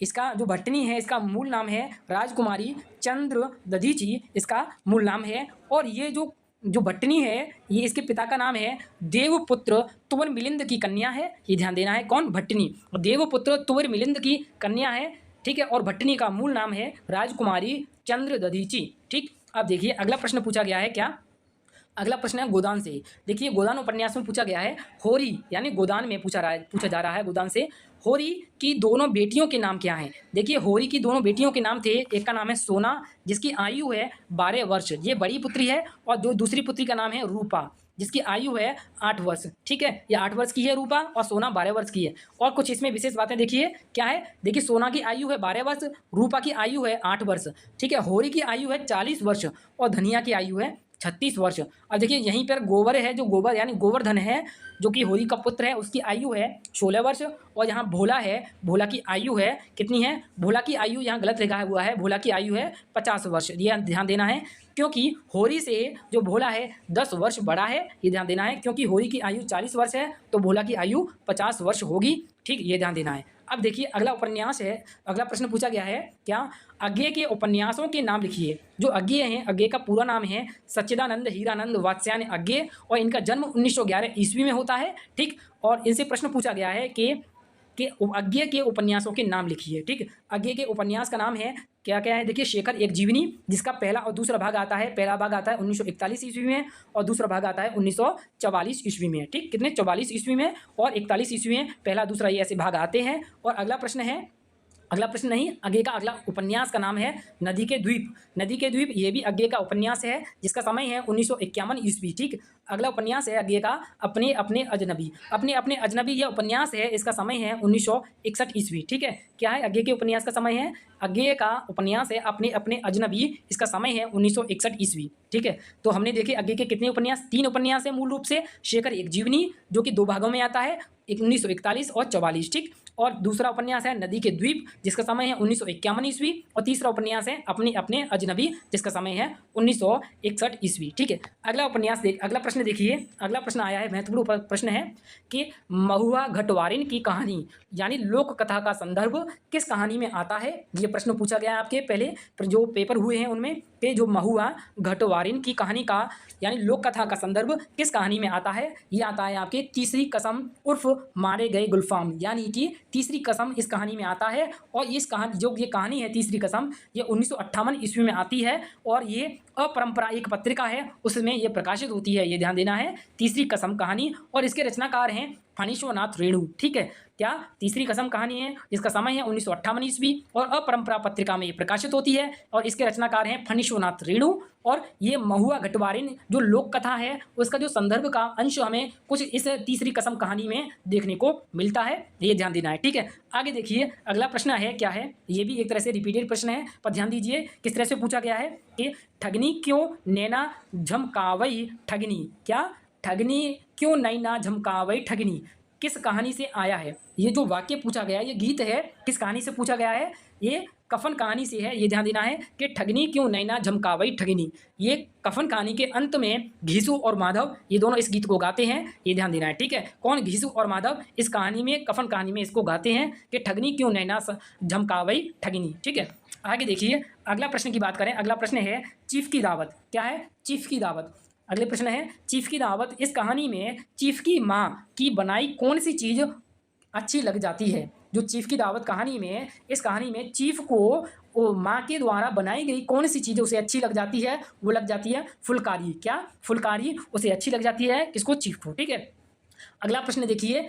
इसका जो भट्टनी है, इसका मूल नाम है राजकुमारी चंद्र दधीची, इसका मूल नाम है। और ये जो भट्टनी है, ये इसके पिता का नाम है देवपुत्र तुवर मिलिंद की कन्या है। ये ध्यान देना है, कौन, भट्टनी, देवपुत्र तुवर मिलिंद की कन्या है, ठीक है। और भट्टनी का मूल नाम है राजकुमारी चंद्र दधीची, ठीक। अब देखिए, अगला प्रश्न पूछा गया है, क्या, अगला प्रश्न है गोदान से। देखिए, गोदान उपन्यास में पूछा गया है, होरी यानी गोदान में पूछा जा रहा है गोदान से, होरी की दोनों बेटियों के नाम क्या हैं। देखिए, होरी की दोनों बेटियों के नाम थे, एक का नाम है सोना, जिसकी आयु है 12 वर्ष, ये बड़ी पुत्री है। और जो दूसरी पुत्री का नाम है रूपा, जिसकी आयु है 8 वर्ष, ठीक है। ये 8 वर्ष की है रूपा, और सोना 12 वर्ष की है। और कुछ इसमें विशेष बातें देखिए, क्या है, देखिए, सोना की आयु है 12 वर्ष, रूपा की आयु है 8 वर्ष, ठीक है। होरी की आयु है 40 वर्ष, और धनिया की आयु है 36 वर्ष। अब देखिए यहीं पर गोबर है, जो गोबर यानी गोवर्धन है जो कि होरी का पुत्र है, उसकी आयु है 16 वर्ष। और यहाँ भोला है, भोला की आयु है कितनी है, भोला की आयु यहाँ गलत लिखा हुआ है, भोला की आयु है 50 वर्ष। ये ध्यान देना है क्योंकि होरी से जो भोला है 10 वर्ष बड़ा है, ये ध्यान देना है। क्योंकि होरी की आयु 40 वर्ष है तो भोला की आयु 50 वर्ष होगी, ठीक, ये ध्यान देना है। अब देखिए अगला उपन्यास है, अगला प्रश्न पूछा गया है क्या, अज्ञेय के उपन्यासों के नाम लिखिए। जो अज्ञेय हैं, अज्ञेय का पूरा नाम है सच्चिदानंद हीरानंद वात्स्यायन अज्ञेय और इनका जन्म 1911 ईस्वी में होता है, ठीक। और इनसे प्रश्न पूछा गया है कि अज्ञेय के उपन्यासों के नाम लिखिए, ठीक। अज्ञेय के उपन्यास का नाम है क्या क्या है, देखिए शेखर एक जीवनी, जिसका पहला और दूसरा भाग आता है, पहला भाग आता है 1941 ईस्वी में और दूसरा भाग आता है 1944 ईस्वी में, ठीक। कितने 44 ईस्वी में और 41 ईस्वी में पहला दूसरा ये ऐसे भाग आते हैं। और अगला प्रश्न है, अगला प्रश्न नहीं, अज्ञेय का अगला उपन्यास का नाम है नदी के द्वीप। नदी के द्वीप ये भी अज्ञेय का उपन्यास है जिसका समय है 1951 ईस्वी, ठीक। अगला उपन्यास है अज्ञेय का अपने अपने अजनबी। अपने अपने अजनबी यह उपन्यास है, इसका समय है 1961 ईस्वी, ठीक है। क्या है अज्ञेय के उपन्यास का समय है, अज्ञेय का उपन्यास है अपने अपने अजनबी, इसका समय है 1961 ईस्वी, ठीक है। तो हमने देखे अज्ञेय के कितने उपन्यास, 3 उपन्यास है मूल रूप से। शेखर एक जीवनी जो कि 2 भागों में आता है, 1941 और 44, ठीक। और दूसरा उपन्यास है नदी के द्वीप जिसका समय है 1951 ईस्वी और तीसरा उपन्यास है अपने अपने अजनबी जिसका समय है 1961 ईस्वी, ठीक है। अगला उपन्यास अगला प्रश्न देखिए, अगला प्रश्न आया है, महत्वपूर्ण प्रश्न है कि महुआ घटवारिन की कहानी यानी लोक कथा का संदर्भ किस कहानी में आता है। ये प्रश्न पूछा गया है आपके पहले जो पेपर हुए हैं उनमें कि जो महुआ घटवारिन की कहानी का यानी लोक कथा का संदर्भ किस कहानी में आता है। ये आता है आपके तीसरी कसम उर्फ मारे गए गुलफाम, यानी कि तीसरी कसम इस कहानी में आता है। और इस कहानी जो ये कहानी है तीसरी कसम, ये 1958 ईस्वी में आती है और ये अपरंपरा एक पत्रिका है उसमें ये प्रकाशित होती है, ये ध्यान देना है, तीसरी कसम कहानी। और इसके रचनाकार हैं फणीश्वरनाथ रेणु, ठीक है। क्या तीसरी कसम कहानी है, इसका समय है 1958 ईस्वी और अपरंपरा पत्रिका में ये प्रकाशित होती है और इसके रचनाकार हैं फणीश्वरनाथ रेणु। और ये महुआ घटवारिन जो लोक कथा है उसका जो संदर्भ का अंश हमें कुछ इस तीसरी कसम कहानी में देखने को मिलता है, ये ध्यान देना है, ठीक है। आगे देखिए अगला प्रश्न है क्या है, ये भी एक तरह से रिपीटेड प्रश्न है पर ध्यान दीजिए किस तरह से पूछा गया है कि ठगनी क्यों नैना झमकावई ठगनी। क्या ठगनी क्यों नैना झमकावई ठगनी किस कहानी से आया है। ये जो वाक्य पूछा गया है, ये गीत है, किस कहानी से पूछा गया है, ये कफन कहानी से है। ये ध्यान देना है कि ठगनी क्यों नैना झमकावई ठगनी, ये कफन कहानी के अंत में घीसू और माधव ये दोनों इस गीत को गाते हैं, ये ध्यान देना है, ठीक है। कौन, घीसू और माधव इस कहानी में कफन कहानी में इसको गाते हैं कि ठगनी क्यों नैना झमकावई ठगनी, ठीक है। आगे देखिए अगला प्रश्न की बात करें, अगला प्रश्न है चीफ की दावत। क्या है, चीफ की दावत। अगले प्रश्न है चीफ की दावत, इस कहानी में चीफ की माँ की बनाई कौन सी चीज़ अच्छी लग जाती है। जो चीफ की दावत कहानी में, इस कहानी में चीफ को माँ के द्वारा बनाई गई कौन सी चीज़ उसे अच्छी लग जाती है, वो लग जाती है फुलकारी। क्या, फुलकारी उसे अच्छी लग जाती है, किसको, चीफ को, ठीक है। अगला प्रश्न देखिए,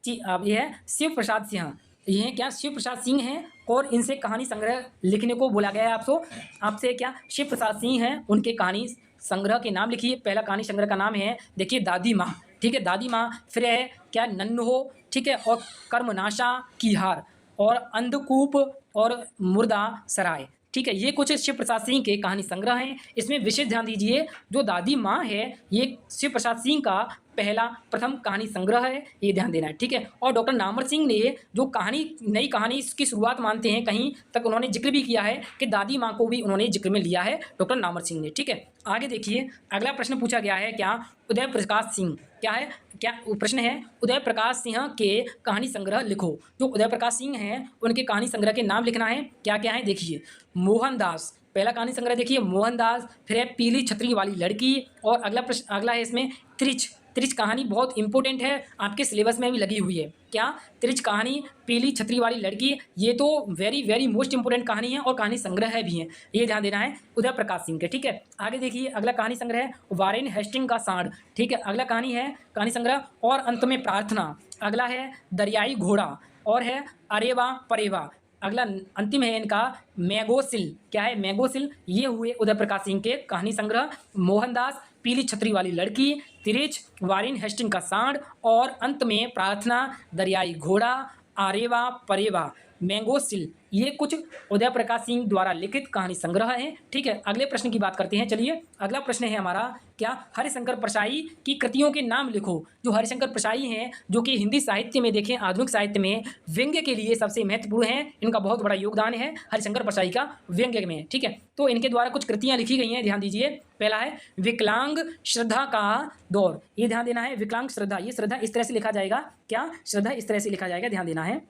अब ये है शिव प्रसाद सिंह। ये क्या, शिव प्रसाद सिंह हैं और इनसे कहानी संग्रह लिखने को बोला गया है आपसे क्या, शिव प्रसाद सिंह हैं, उनके कहानी संग्रह के नाम लिखिए। पहला कहानी संग्रह का नाम है देखिए दादी माँ, ठीक है, दादी माँ। फिर है क्या, नन्हो, ठीक है, और कर्मनाशा की हार और अंधकूप और मुर्दा सराय, ठीक है। ये कुछ शिव प्रसाद सिंह के कहानी संग्रह हैं। इसमें विशेष ध्यान दीजिए जो दादी माँ है ये शिव प्रसाद सिंह का पहला प्रथम कहानी संग्रह है, ये ध्यान देना है, ठीक है। और डॉक्टर नामर सिंह ने जो कहानी नई कहानी की शुरुआत मानते हैं, कहीं तक उन्होंने जिक्र भी किया है कि दादी माँ को भी उन्होंने जिक्र में लिया है डॉक्टर नामर सिंह ने, ठीक है। आगे देखिए अगला प्रश्न पूछा गया है क्या, उदय प्रकाश सिंह। क्या है, क्या प्रश्न है, उदय प्रकाश सिंह के कहानी संग्रह लिखो। जो उदय प्रकाश सिंह हैं उनके कहानी संग्रह के नाम लिखना है। क्या क्या है देखिए, मोहनदास, पहला कहानी संग्रह देखिए मोहनदास। फिर है पीली छतरी वाली लड़की और अगला प्रश्न, अगला है इसमें त्रिच। त्रिच कहानी बहुत इंपॉर्टेंट है, आपके सिलेबस में भी लगी हुई है। क्या, त्रिच कहानी, पीली छतरी वाली लड़की, ये तो वेरी वेरी मोस्ट इंपॉर्टेंट कहानी है और कहानी संग्रह भी है, ये ध्यान देना है उदय प्रकाश सिंह के, ठीक है। आगे देखिए अगला कहानी संग्रह है वारेन हेस्टिंग का सांड, ठीक है। अगला कहानी है कहानी संग्रह और अंत में प्रार्थना। अगला है दरियाई घोड़ा और है अरेवा परेवा। अगला अंतिम है इनका मैगोसिल। क्या है, मैगोसिल। ये हुए उदय प्रकाश सिंह के कहानी संग्रह, मोहनदास, पीली छतरी वाली लड़की, तिरिच, वारेन हेस्टिंग का सांड और अंत में प्रार्थना, दरियाई घोड़ा, आरेवा परेवा। मैंगो स्टिल, ये कुछ उदय प्रकाश सिंह द्वारा लिखित कहानी संग्रह है। ठीक है, अगले प्रश्न की बात करते हैं। चलिए, अगला प्रश्न है हमारा, क्या हरिशंकर परसाई की कृतियों के नाम लिखो। जो हरिशंकर परसाई हैं, जो कि हिंदी साहित्य में देखें, आधुनिक साहित्य में व्यंग्य के लिए सबसे महत्वपूर्ण हैं, इनका बहुत बड़ा योगदान है हरिशंकर परसाई का व्यंग्य में। ठीक है, तो इनके द्वारा कुछ कृतियां लिखी गई हैं, ध्यान दीजिए। पहला है विकलांग श्रद्धा का दौर, ये ध्यान देना है। विकलांग श्रद्धा, ये श्रद्धा इस तरह से लिखा जाएगा, क्या श्रद्धा इस तरह से लिखा जाएगा, ध्यान देना है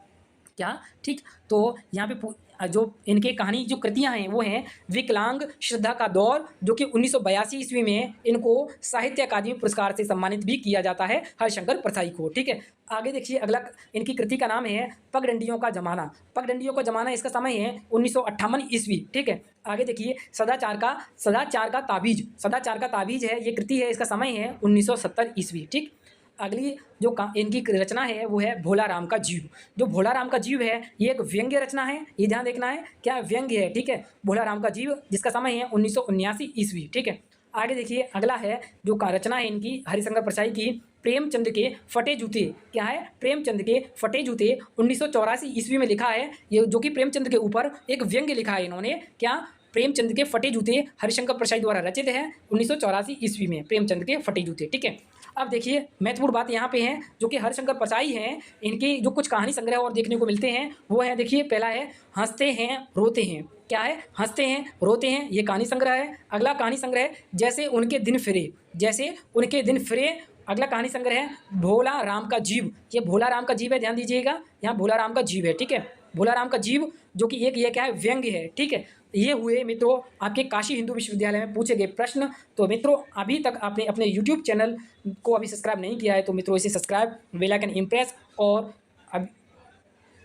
क्या। ठीक, तो यहाँ पे जो इनके कहानी जो कृतियां हैं वो हैं विकलांग श्रद्धा का दौर, जो कि 1982 ईस्वी में इनको साहित्य अकादमी पुरस्कार से सम्मानित भी किया जाता है हरिशंकर परसाई को। ठीक है, आगे देखिए, अगला इनकी कृति का नाम है पगडंडियों का जमाना। पगडंडियों का जमाना, इसका समय है 1958 ईस्वी। ठीक है, आगे देखिए, सदाचार का ताबीज, सदाचार का ताबीज है, ये कृति है, इसका समय है 1970 ईस्वी। ठीक, अगली जो इनकी रचना है वो है भोला राम का जीव। जो भोला राम का जीव है ये एक व्यंग्य रचना है, ये ध्यान देखना है, क्या व्यंग्य है। ठीक है, भोला राम का जीव, जिसका समय है 1979 ईस्वी। ठीक है, आगे देखिए, अगला है जो रचना है इनकी हरिशंकर परसाई की, प्रेमचंद के फटे जूते। क्या है, प्रेमचंद के फटे जूते, 1984 ईस्वी में लिखा है ये, जो कि प्रेमचंद के ऊपर एक व्यंग्य लिखा है इन्होंने। क्या, प्रेमचंद के फटे जूते हरिशंकर परसाई द्वारा रचित है 1984 ईस्वी में, प्रेमचंद के फटे जूते। ठीक है, अब देखिए महत्वपूर्ण बात यहाँ पे है, जो कि हरिशंकर परसाई हैं, इनकी जो कुछ कहानी संग्रह और देखने को मिलते हैं वो है, देखिए, पहला है हंसते हैं रोते हैं। क्या है, हंसते हैं रोते हैं, ये कहानी संग्रह है। अगला कहानी संग्रह है जैसे उनके दिन फिरे, जैसे उनके दिन फिरे। अगला कहानी संग्रह है भोला राम का जीव, ये भोला राम का जीव है, ध्यान दीजिएगा, यहाँ भोला राम का जीव है। ठीक है, भोला राम का जीव, जो कि एक ये क्या है, व्यंग्य है। ठीक है, ये हुए मित्रों आपके काशी हिंदू विश्वविद्यालय में पूछे गए प्रश्न। तो मित्रों, अभी तक आपने अपने यूट्यूब चैनल को अभी सब्सक्राइब नहीं किया है तो मित्रों इसे सब्सक्राइब, बेल आइकन इम्प्रेस और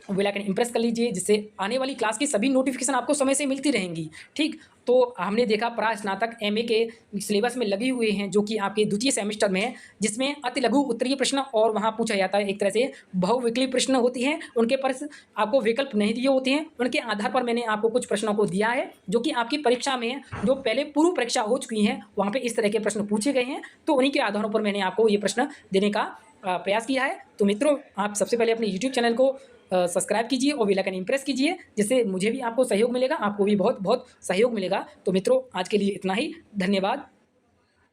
बेल आइकन इम्प्रेस कर लीजिए, जिससे आने वाली क्लास की सभी नोटिफिकेशन आपको समय से मिलती रहेंगी। ठीक, तो हमने देखा स्नातक एमए के सिलेबस में लगी हुए हैं, जो कि आपके द्वितीय सेमेस्टर में है, जिसमें अति लघु उत्तरीय प्रश्न और वहाँ पूछा जाता है एक तरह से बहुविकल्पीय प्रश्न होती हैं, उनके पर आपको विकल्प नहीं दिए होते हैं, उनके आधार पर मैंने आपको कुछ प्रश्नों को दिया है, जो कि आपकी परीक्षा में जो पहले पूर्व परीक्षा हो चुकी हैं वहाँ पर इस तरह के प्रश्न पूछे गए हैं, तो उन्हीं के आधारों पर मैंने आपको ये प्रश्न देने का प्रयास किया है। तो मित्रों, आप सबसे पहले अपने यूट्यूब चैनल को सब्सक्राइब कीजिए और बेल आइकन इम्प्रेस कीजिए, जिससे मुझे भी आपको सहयोग मिलेगा, आपको भी बहुत बहुत सहयोग मिलेगा। तो मित्रों, आज के लिए इतना ही, धन्यवाद।